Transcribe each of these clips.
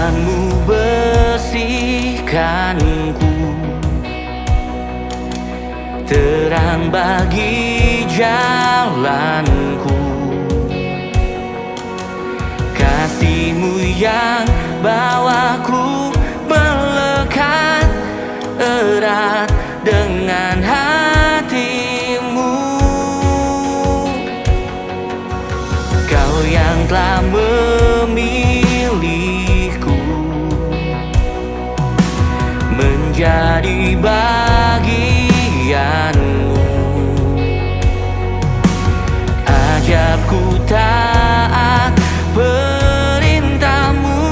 Firman-Mu bersihkanku, terang bagi jalanku. Kasih-Mu yang bawaku melekat erat dengan hati-Mu. Kau yang telah memilihku menjadi bagian-Mu. Ajarku taat perintah-Mu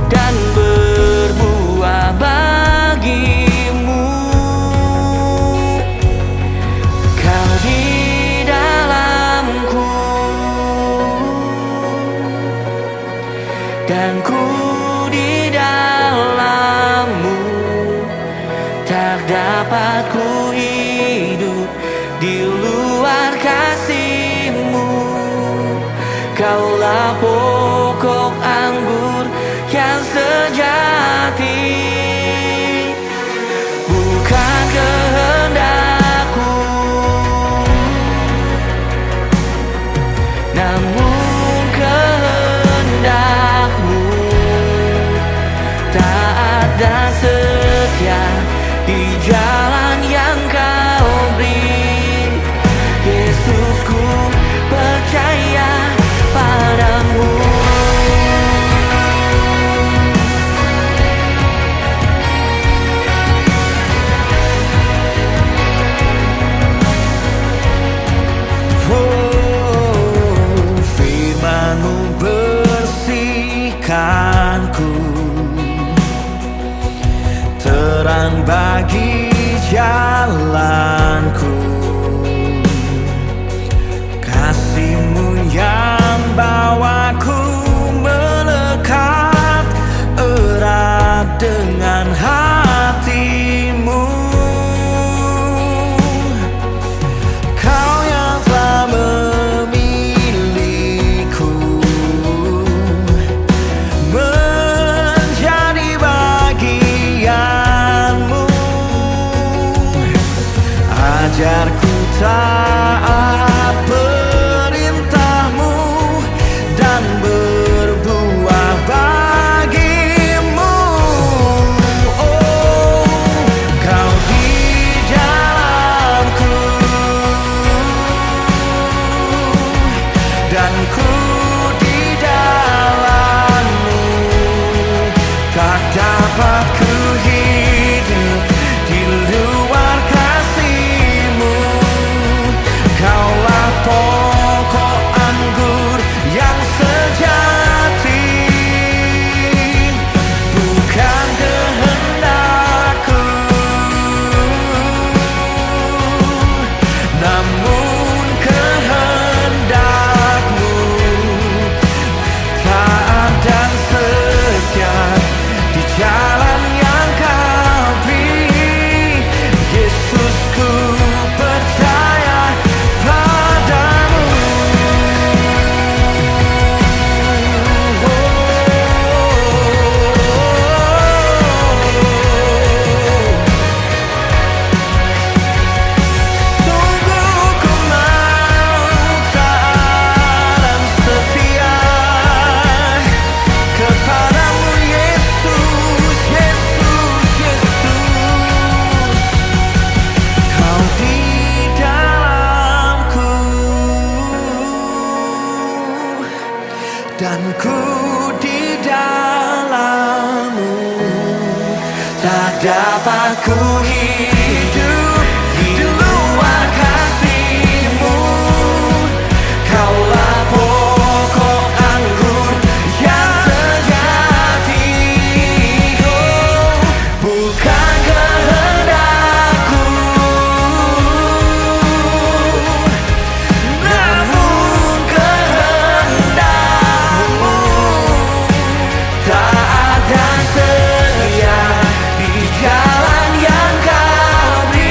dan berbuah bagi-Mu. Kau di dalamku dan ku di dalam-Mu. Tak dapat ku hidup di luar kasih-Mu. Kaulah pokok anggur yang sejati. Bukan kehendakku, namun kehendak-Mu. Taat dan setia di jalan yang Kau beri. Yesusku percaya padamu. Firman-Mu bersihkanku, terang bagi jalanku. Kasih-Mu yang bawaku melekat erat dengan hati-Mu. Kau yang telah memilihku menjadi bagian-Mu. Ajarku taat perintah-Mu dan berbuah bagi-Mu. Oh, Kau di dalamku dan ku di dalam-Mu. Tak dapat ku hidup di luar kasih-Mu. Kaulah pokok anggur yang sejati. Bukan kehendakku, namun kehendak-Mu. Taat dan setia di jalan yang Kau beri. Yesusku percaya padamu. Sungguh ku mau taat dan setia kepadamu, Yesus, Yesus, Yesus. Kau di dalamku dan ku di dalam-Mu. Tak dapat ku hidup di luar kasih-Mu. Kaulah pokok anggur yang sejati. Oh, bukan kehendakku, namun kehendak-Mu. Taat dan setia di jalan yang Kau beri.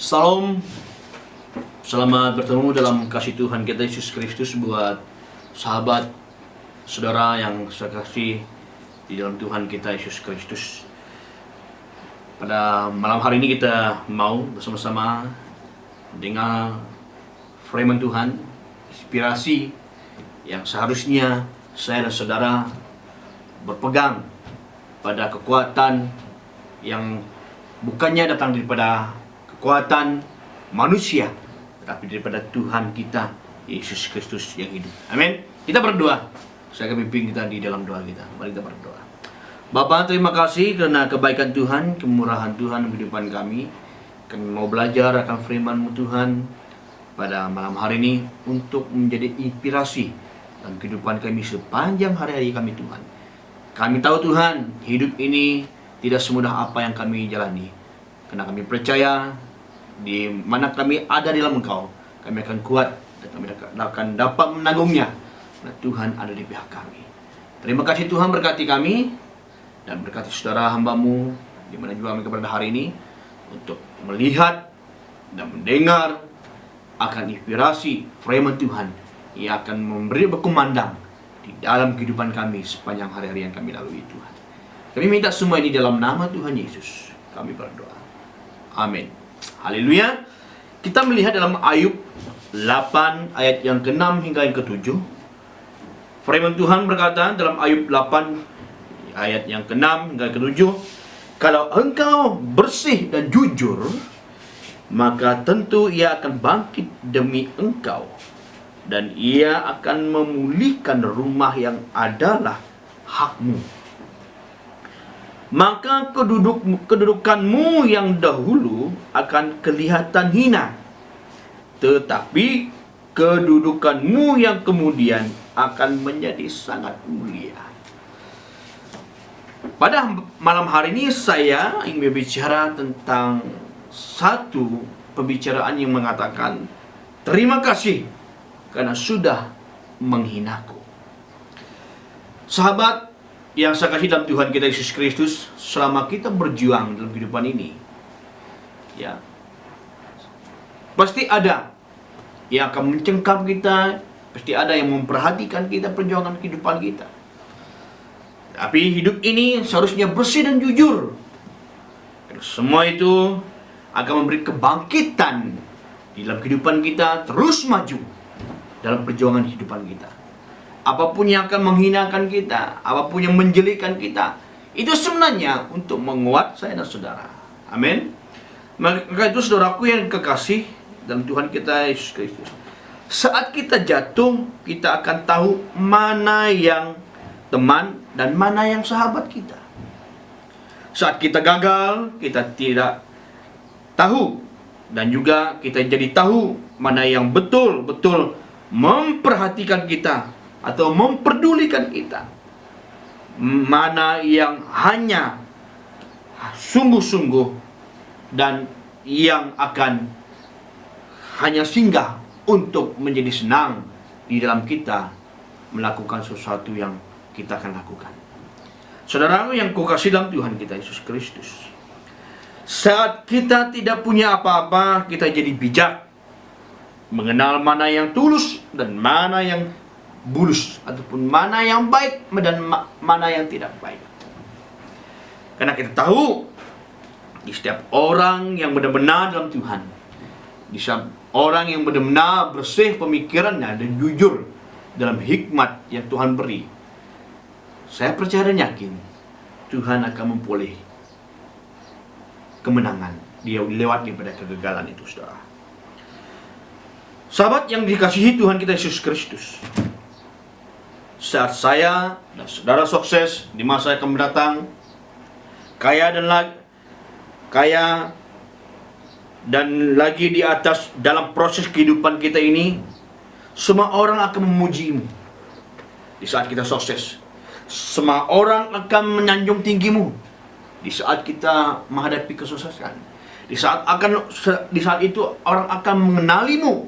Salam, selamat bertemu dalam kasih Tuhan kita Yesus Kristus buat sahabat, saudara yang saya kasih di dalam Tuhan kita Yesus Kristus. Pada malam hari ini kita mau bersama-sama dengar firman Tuhan, inspirasi yang seharusnya saya dan saudara berpegang pada kekuatan yang bukannya datang daripada kekuatan manusia, tetapi daripada Tuhan kita Yesus Kristus yang hidup. Amin. Kita berdoa. Saya akan pimpin kita di dalam doa kita. Mari kita berdoa. Bapa, terima kasih karena kebaikan Tuhan, kemurahan Tuhan di kehidupan kami. Kami mau belajar akan firman-Mu Tuhan pada malam hari ini untuk menjadi inspirasi dalam kehidupan kami sepanjang hari-hari kami Tuhan. Kami tahu Tuhan, hidup ini tidak semudah apa yang kami jalani. Karena kami percaya di mana kami ada di dalam Engkau, kami akan kuat dan kami akan dapat menanggungnya. Karena Tuhan ada di pihak kami. Terima kasih Tuhan, berkati kami dan berkati saudara hamba-Mu di mana juga kami kepada hari ini untuk melihat dan mendengar akan inspirasi firman Tuhan yang akan memberi berkumandang di dalam kehidupan kami sepanjang hari-hari yang kami lalui Tuhan. Kami minta semua ini dalam nama Tuhan Yesus. Kami berdoa. Amin. Haleluya. Kita melihat dalam Ayub 8 ayat yang ke-6 hingga yang ke-7. Firman Tuhan berkata dalam Ayub 8 ayat yang ke-6 hingga ke-7, kalau engkau bersih dan jujur, maka tentu ia akan bangkit demi engkau, dan ia akan memulihkan rumah yang adalah hakmu. Maka kedudukanmu yang dahulu akan kelihatan hina, tetapi kedudukanmu yang kemudian akan menjadi sangat mulia. Pada malam hari ini saya ingin berbicara tentang satu pembicaraan yang mengatakan terima kasih karena sudah menghinaku. Sahabat yang saya kasih dalam Tuhan kita Yesus Kristus, selama kita berjuang dalam kehidupan ini, ya, pasti ada yang akan mencengkam kita, pasti ada yang memperhatikan kita perjuangan kehidupan kita. Tapi hidup ini seharusnya bersih dan jujur. Semua itu akan memberi kebangkitan di dalam kehidupan kita, terus maju dalam perjuangan kehidupan kita. Apapun yang akan menghinakan kita, apapun yang menjelikan kita, itu sebenarnya untuk menguat saya dan saudara. Amin. Maka itu saudaraku yang kekasih dalam Tuhan kita Yesus Kristus, saat kita jatuh, kita akan tahu mana yang teman dan mana yang sahabat kita. Saat kita gagal, kita tidak tahu, dan juga kita jadi tahu mana yang betul-betul memperhatikan kita atau memperdulikan kita, mana yang hanya sungguh-sungguh dan yang akan hanya singgah untuk menjadi senang di dalam kita melakukan sesuatu yang kita akan lakukan. Saudara yang kukasih dalam Tuhan kita Yesus Kristus, saat kita tidak punya apa-apa, kita jadi bijak mengenal mana yang tulus dan mana yang bulus, ataupun mana yang baik dan mana yang tidak baik. Karena kita tahu di setiap orang yang benar-benar dalam Tuhan, di setiap orang yang benar-benar bersih pemikirannya dan jujur dalam hikmat yang Tuhan beri, saya percaya dan yakin Tuhan akan memperoleh kemenangan dia lewat daripada kegagalan itu, saudara. Sahabat yang dikasihi Tuhan kita Yesus Kristus, saat saya dan saudara sukses di masa yang akan mendatang, kaya dan lagi di atas dalam proses kehidupan kita ini, semua orang akan memujimu. Di saat kita sukses, semua orang akan menyanjung tinggimu. Di saat kita menghadapi kesuksesan, di saat itu orang akan mengenalimu.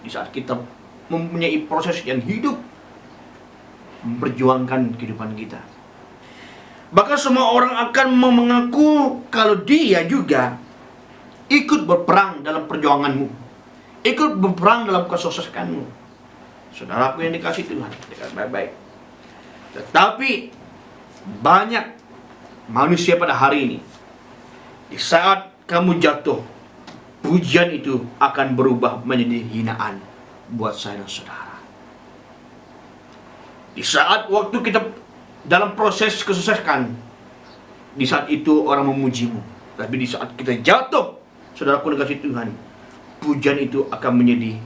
Di saat kita mempunyai proses yang hidup, memperjuangkan kehidupan kita, bahkan semua orang akan mengaku kalau dia juga ikut berperang dalam perjuanganmu, ikut berperang dalam kesuksesanmu. Saudaraku yang dikasih Tuhan, dengar baik-baik. Tetapi banyak manusia pada hari ini, di saat kamu jatuh, pujian itu akan berubah menjadi hinaan buat saya dan saudara. Di saat waktu kita dalam proses kesuksesan, di saat itu orang memujimu. Tapi di saat kita jatuh, saudaraku dikasih Tuhan, pujian itu akan menjadi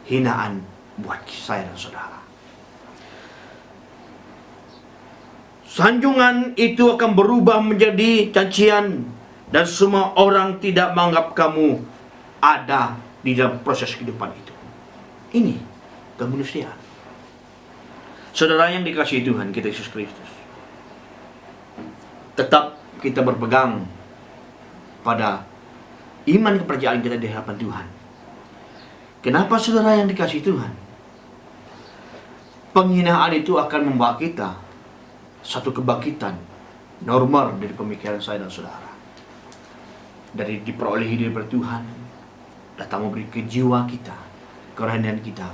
hinaan buat saya dan saudara. Sanjungan itu akan berubah menjadi cacian, dan semua orang tidak menganggap kamu ada di dalam proses kehidupan itu. Ini kemanusiaan. Saudara yang dikasihi Tuhan kita Yesus Kristus, tetap kita berpegang pada iman kepercayaan kita di hadapan Tuhan. Kenapa saudara yang dikasihi Tuhan? Penghinaan itu akan membawa kita satu kebangkitan normal dari pemikiran saya dan saudara. Dari diperolehi dari Tuhan, datang memberi ke jiwa kita, kerohanian kita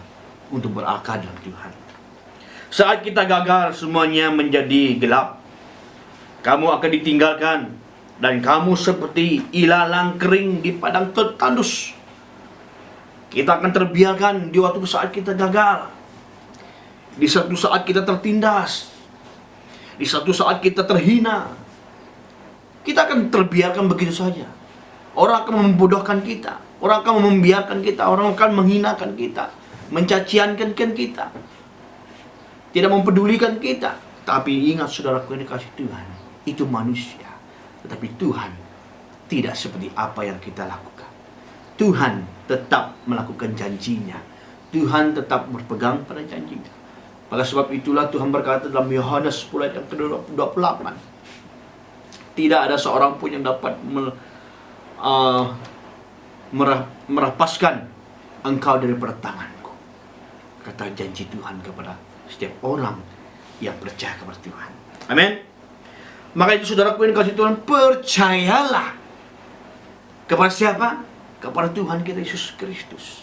untuk berakar dalam Tuhan. Saat kita gagal, semuanya menjadi gelap. Kamu akan ditinggalkan, dan kamu seperti ilalang kering di padang tandus. Kita akan terbiarkan di waktu saat kita gagal, di satu saat kita tertindas, di satu saat kita terhina. Kita akan terbiarkan begitu saja. Orang akan membodohkan kita, orang akan membiarkan kita, orang akan menghinakan kita, mencaciankan kita, tidak mempedulikan kita. Tapi ingat saudaraku yang dikasih Tuhan, itu manusia. Tetapi Tuhan tidak seperti apa yang kita lakukan. Tuhan tetap melakukan janjinya. Tuhan tetap berpegang pada janjinya. Maka sebab itulah Tuhan berkata dalam Yohanes 10 ayat yang ke-28, tidak ada seorang pun yang dapat merapaskan engkau daripada tanganku. Kata janji Tuhan kepada setiap orang yang percaya kepada Tuhan. Amin. Maka itu saudaraku yang dikasihi Tuhan, percayalah kepada siapa? Kepada Tuhan kita Yesus Kristus.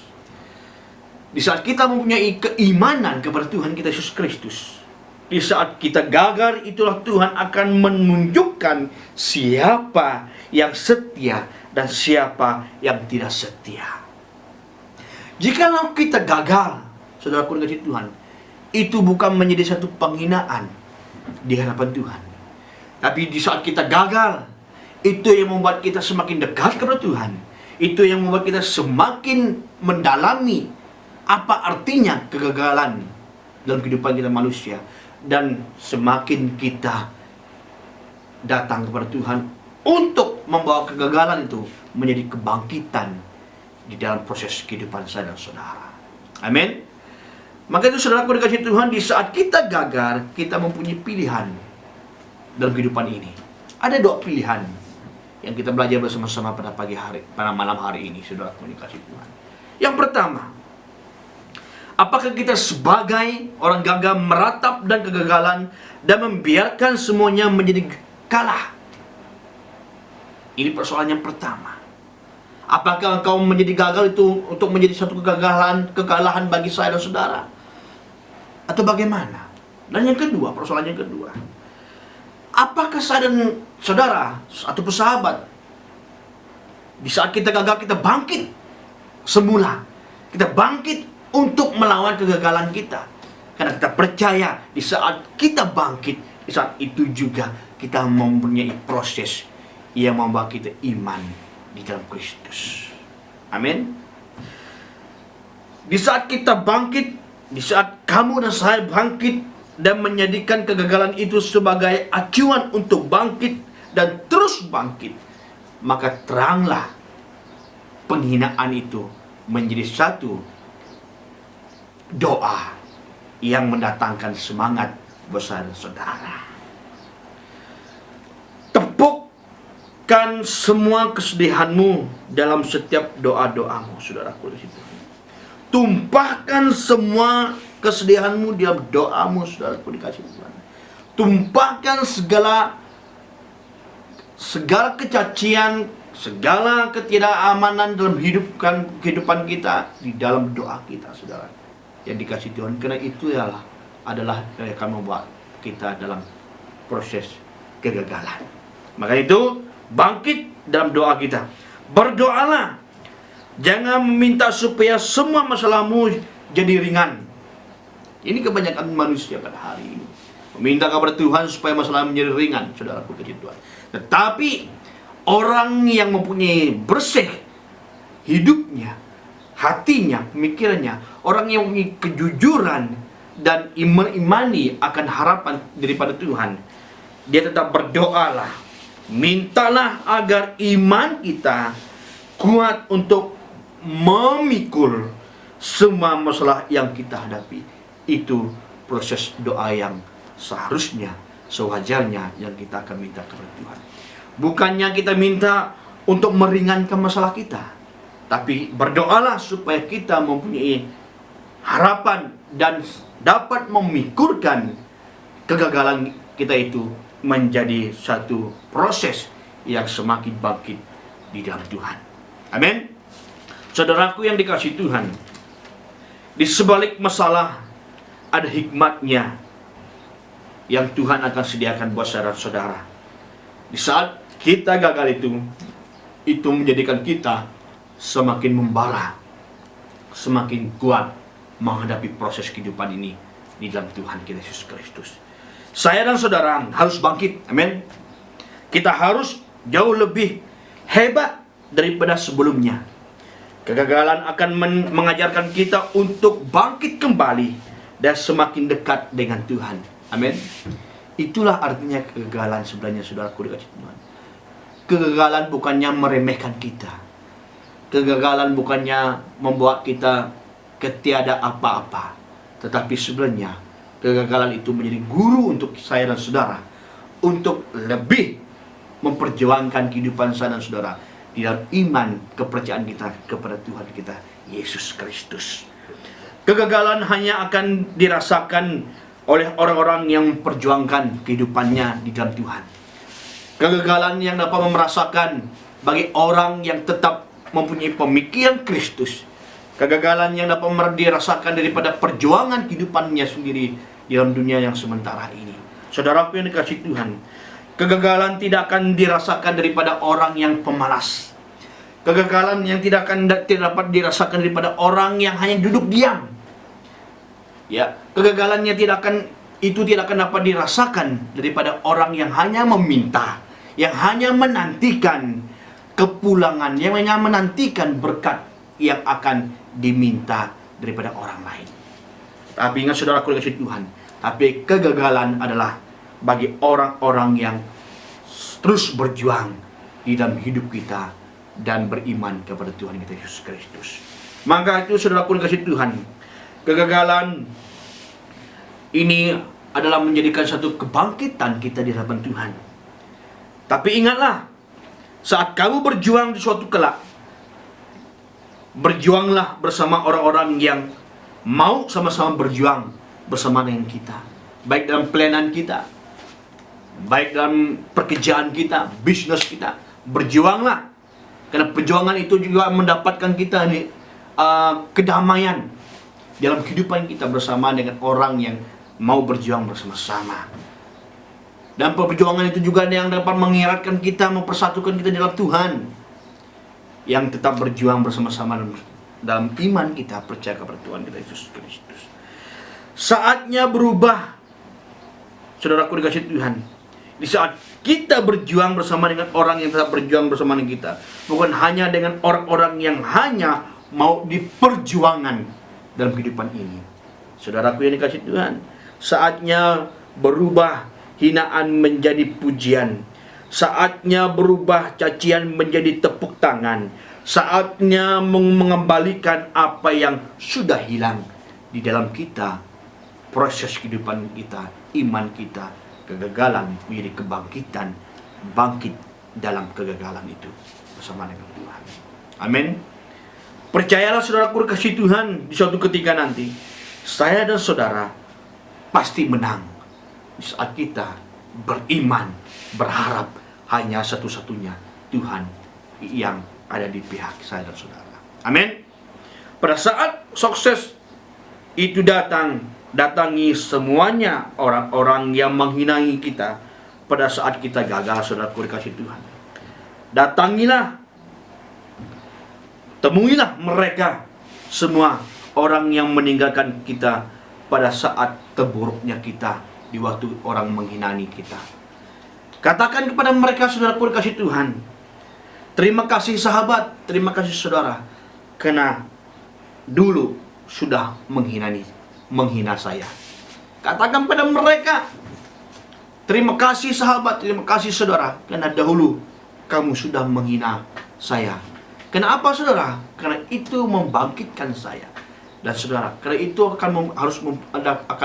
Di saat kita mempunyai keimanan kepada Tuhan kita Yesus Kristus, di saat kita gagal, itulah Tuhan akan menunjukkan siapa yang setia dan siapa yang tidak setia. Jikalau kita gagal, saudaraku dikasihi Tuhan, itu bukan menjadi satu penghinaan di hadapan Tuhan. Tapi di saat kita gagal, itu yang membuat kita semakin dekat kepada Tuhan. Itu yang membuat kita semakin mendalami apa artinya kegagalan dalam kehidupan kita manusia. Dan semakin kita datang kepada Tuhan untuk membawa kegagalan itu menjadi kebangkitan di dalam proses kehidupan saya dan saudara. Amin. Maka itu saudaraku dikasihi Tuhan, di saat kita gagal, kita mempunyai pilihan dalam kehidupan ini. Ada dua pilihan yang kita belajar bersama-sama pada pagi hari, pada malam hari ini, saudaraku dikasihi Tuhan. Yang pertama, apakah kita sebagai orang gagal meratap dan kegagalan dan membiarkan semuanya menjadi kalah? Ini persoalan yang pertama. Apakah engkau menjadi gagal itu untuk menjadi satu kekalahan bagi saya dan saudara? Atau bagaimana? Dan yang kedua, persoalan yang kedua, apakah saya dan saudara atau sahabat, di saat kita gagal, kita bangkit semula, kita bangkit untuk melawan kegagalan kita, karena kita percaya di saat kita bangkit, di saat itu juga kita mempunyai proses yang membawa kita iman di dalam Kristus. Amin. Di saat kita bangkit, di saat kamu dan saya bangkit dan menjadikan kegagalan itu sebagai acuan untuk bangkit dan terus bangkit, maka teranglah penghinaan itu menjadi satu doa yang mendatangkan semangat besar saudara. Tepukkan semua kesedihanmu dalam setiap doa-doamu, saudaraku di situ. Tumpahkan semua kesedihanmu dalam doamu, saudaraku dikasih Tuhan. Tumpahkan segala kecacian, segala ketidakamanan dalam kehidupan kita di dalam doa kita, saudara, yang dikasih Tuhan. Karena itu adalah yang akan membuat kita dalam proses kegagalan. Maka itu bangkit dalam doa kita. Berdoalah, jangan meminta supaya semua masalahmu jadi ringan. Ini kebanyakan manusia pada hari ini meminta kepada Tuhan supaya masalah menjadi ringan, saudaraku kecil Tuhan. Tetapi orang yang mempunyai bersih hidupnya, hatinya, pemikirannya, orang yang mempunyai kejujuran dan imani akan harapan daripada Tuhan, dia tetap berdoalah, mintalah agar iman kita kuat untuk memikul semua masalah yang kita hadapi. Itu proses doa yang seharusnya, sewajarnya yang kita akan minta kepada Tuhan. Bukannya kita minta untuk meringankan masalah kita, tapi berdoalah supaya kita mempunyai harapan dan dapat memikulkan kegagalan kita itu menjadi satu proses yang semakin bangkit di dalam Tuhan. Amin. Saudaraku yang dikasihi Tuhan, di sebalik masalah ada hikmatnya yang Tuhan akan sediakan buat saudara-saudara. Di saat kita gagal itu menjadikan kita semakin membara, semakin kuat menghadapi proses kehidupan ini di dalam Tuhan kita Yesus Kristus. Saya dan saudara harus bangkit, amin. Kita harus jauh lebih hebat daripada sebelumnya. Kegagalan akan mengajarkan kita untuk bangkit kembali dan semakin dekat dengan Tuhan. Amin. Itulah artinya kegagalan sebenarnya, saudaraku dikasih Tuhan. Kegagalan bukannya meremehkan kita. Kegagalan bukannya membuat kita ketiada apa-apa. Tetapi sebenarnya kegagalan itu menjadi guru untuk saya dan saudara untuk lebih memperjuangkan kehidupan saya dan saudara di dalam iman kepercayaan kita kepada Tuhan kita Yesus Kristus. Kegagalan hanya akan dirasakan oleh orang-orang yang memperjuangkan kehidupannya di dalam Tuhan. Kegagalan yang dapat merasakan bagi orang yang tetap mempunyai pemikiran Kristus. Kegagalan yang dapat dirasakan daripada perjuangan kehidupannya sendiri di dalam dunia yang sementara ini. Saudaraku yang dikasihi Tuhan, kegagalan tidak akan dirasakan daripada orang yang pemalas. Kegagalan yang tidak dapat dirasakan daripada orang yang hanya duduk diam. Ya, kegagalannya tidak akan dapat dirasakan daripada orang yang hanya meminta, yang hanya menantikan kepulangan, yang hanya menantikan berkat yang akan diminta daripada orang lain. Tapi ingat saudaraku dikasihi Tuhan, tapi kegagalan adalah bagi orang-orang yang terus berjuang di dalam hidup kita dan beriman kepada Tuhan kita Yesus Kristus. Maka itu saudaraku dikasihi Tuhan, kegagalan ini adalah menjadikan satu kebangkitan kita di hadapan Tuhan. Tapi ingatlah, saat kamu berjuang di suatu kelak, berjuanglah bersama orang-orang yang mau sama-sama berjuang bersama dengan kita. Baik dalam pelayanan kita, baik dalam pekerjaan kita, bisnis kita. Berjuanglah. Karena perjuangan itu juga mendapatkan kita kedamaian dalam kehidupan kita bersama dengan orang yang mau berjuang bersama-sama. Dan perjuangan itu juga yang dapat mengeratkan kita, mempersatukan kita dalam Tuhan, yang tetap berjuang bersama-sama dalam iman kita, percaya kepada Tuhan kita Yesus Kristus. Saatnya berubah, saudaraku dikasihi Tuhan. Di saat kita berjuang bersama dengan orang yang tetap berjuang bersama dengan kita, bukan hanya dengan orang-orang yang hanya mau di perjuangan dalam kehidupan ini. Saudaraku yang dikasihi Tuhan, saatnya berubah hinaan menjadi pujian. Saatnya berubah cacian menjadi tepuk tangan. Saatnya mengembalikan apa yang sudah hilang di dalam kita. Proses kehidupan kita, iman kita, kegagalan menjadi kebangkitan. Bangkit dalam kegagalan itu bersama dengan Tuhan. Amin. Percayalah saudaraku dikasihi Tuhan, di suatu ketika nanti saya dan saudara pasti menang di saat kita beriman, berharap hanya satu-satunya Tuhan yang ada di pihak saya dan saudara. Amin. Pada saat sukses itu datangi semuanya orang-orang yang menghinai kita. Pada saat kita gagal, saudaraku dikasih Tuhan, datangilah, temuilah mereka semua orang yang meninggalkan kita pada saat terburuknya kita, di waktu orang menghinai kita. Katakan kepada mereka, saudaraku dikasih Tuhan, terima kasih sahabat, terima kasih saudara, karena dulu sudah menghina saya. Katakan pada mereka, terima kasih sahabat, terima kasih saudara, karena dahulu kamu sudah menghina saya. Kenapa saudara? Karena itu membangkitkan saya. Dan saudara, karena itu akan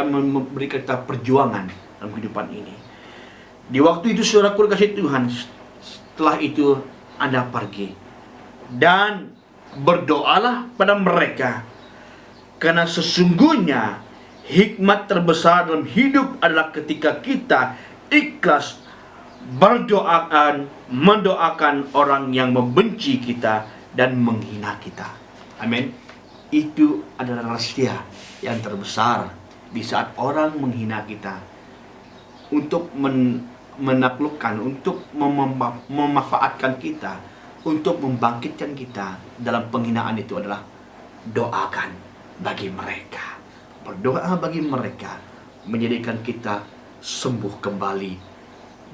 memberikan kita perjuangan dalam kehidupan ini. Di waktu itu saudaraku dikasih Tuhan, setelah itu Anda pergi dan berdoalah pada mereka, karena sesungguhnya hikmat terbesar dalam hidup adalah ketika kita ikhlas mendoakan orang yang membenci kita dan menghina kita. Amin. Itu adalah rahasia yang terbesar di saat orang menghina kita. Untuk menaklukkan, untuk memanfaatkan kita, untuk membangkitkan kita dalam penghinaan itu adalah doakan bagi mereka. Berdoa bagi mereka menjadikan kita sembuh kembali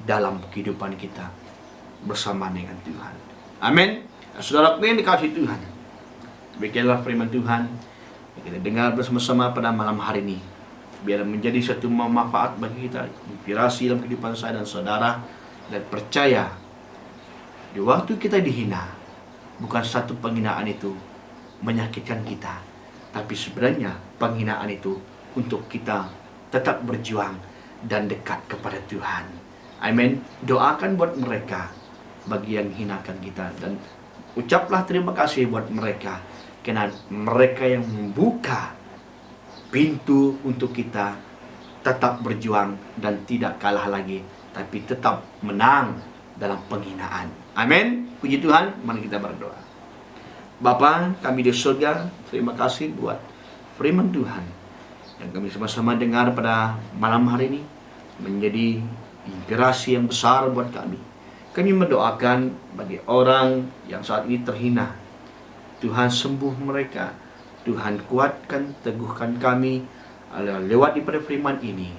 dalam kehidupan kita bersama dengan Tuhan. Amin. Saudara yang dikasihi Tuhan, biarlah firman Tuhan kita dengar bersama-sama pada malam hari ini, biar menjadi satu manfaat bagi kita, inspirasi dalam kehidupan saya dan saudara, dan percaya di waktu kita dihina, bukan satu penghinaan itu menyakitkan kita, tapi sebenarnya penghinaan itu untuk kita tetap berjuang dan dekat kepada Tuhan. Amin. Doakan buat mereka bagi yang hinakan kita, dan ucaplah terima kasih buat mereka, karena mereka yang membuka pintu untuk kita tetap berjuang dan tidak kalah lagi, tapi tetap menang dalam penghinaan. Amin. Puji Tuhan. Mari kita berdoa. Bapa kami di surga, terima kasih buat firman Tuhan yang kami sama-sama dengar pada malam hari ini, menjadi inspirasi yang besar buat kami. Kami mendoakan bagi orang yang saat ini terhina, Tuhan sembuh mereka, Tuhan kuatkan, teguhkan kami lewat daripada firman ini,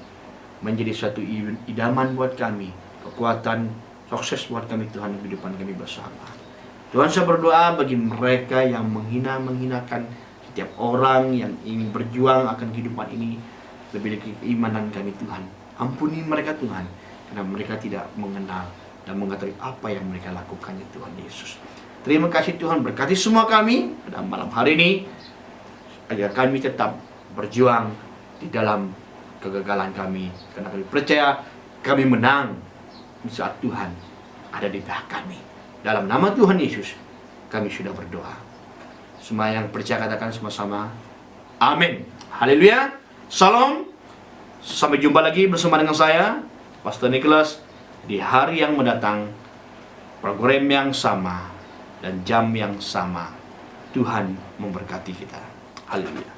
menjadi satu idaman buat kami, kekuatan, sukses buat kami Tuhan, kehidupan kami bersama. Tuhan, saya berdoa bagi mereka yang menghinakan setiap orang yang ingin berjuang akan kehidupan ini, lebih dari keimanan kami Tuhan. Ampuni mereka Tuhan, karena mereka tidak mengenal dan mengetahui apa yang mereka lakukan ya Tuhan Yesus. Terima kasih Tuhan, berkati semua kami pada malam hari ini, agar kami tetap berjuang di dalam kegagalan kami, karena kami percaya kami menang di saat Tuhan ada di pihak kami. Dalam nama Tuhan Yesus kami sudah berdoa. Semua yang percaya katakan sama-sama amin. Haleluya. Salam. Sampai jumpa lagi bersama dengan saya, Pastor Nicholas, di hari yang mendatang, program yang sama dan jam yang sama. Tuhan memberkati kita. Haleluya.